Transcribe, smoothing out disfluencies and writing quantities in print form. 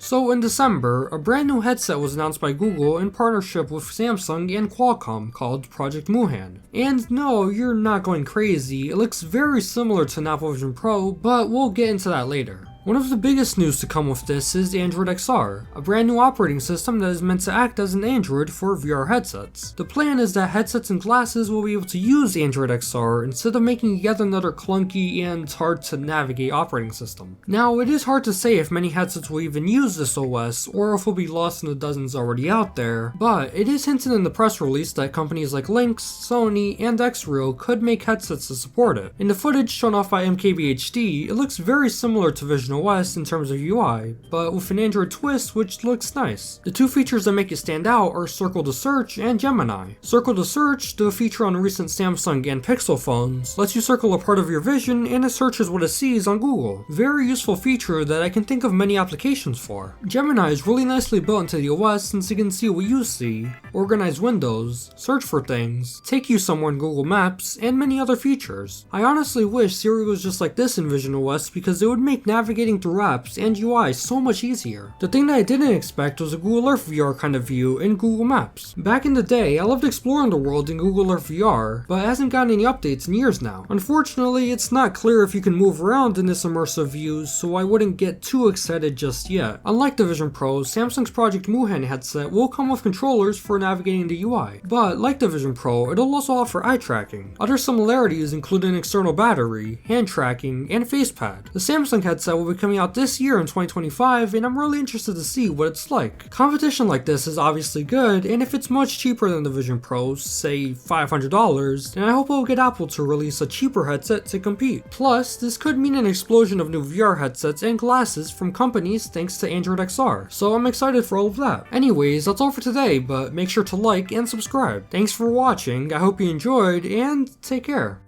So in December, a brand new headset was announced by Google in partnership with Samsung and Qualcomm called Project Moohan. And no, you're not going crazy, it looks very similar to an Apple Vision Pro, but we'll get into that later. One of the biggest news to come with this is Android XR, a brand new operating system that is meant to act as an Android for VR headsets. The plan is that headsets and glasses will be able to use Android XR instead of making yet another clunky and hard to navigate operating system. Now, it is hard to say if many headsets will even use this OS or if it will be lost in the dozens already out there, but it is hinted in the press release that companies like Lynx, Sony, and Xreal could make headsets to support it. In the footage shown off by MKBHD, it looks very similar to Vision OS in terms of UI, but with an Android twist which looks nice. The two features that make it stand out are Circle to Search and Gemini. Circle to Search, the feature on recent Samsung and Pixel phones, lets you circle a part of your vision and it searches what it sees on Google. Very useful feature that I can think of many applications for. Gemini is really nicely built into the OS since you can see what you see, organize windows, search for things, take you somewhere in Google Maps, and many other features. I honestly wish Siri was just like this in Vision OS because it would make navigating through apps and UI so much easier. The thing that I didn't expect was a Google Earth VR kind of view in Google Maps. Back in the day, I loved exploring the world in Google Earth VR, but it hasn't gotten any updates in years now. Unfortunately, it's not clear if you can move around in this immersive view, so I wouldn't get too excited just yet. Unlike the Vision Pro, Samsung's Project Moohan headset will come with controllers for navigating the UI, but like the Vision Pro, it'll also offer eye tracking. Other similarities include an external battery, hand tracking, and facepad. The Samsung headset will be coming out this year in 2025, and I'm really interested to see what it's like. Competition like this is obviously good, and if it's much cheaper than the Vision Pro, say $500, then I hope we'll get Apple to release a cheaper headset to compete. Plus, this could mean an explosion of new VR headsets and glasses from companies thanks to Android XR, so I'm excited for all of that. Anyways, that's all for today, but make sure to like and subscribe. Thanks for watching, I hope you enjoyed, and take care.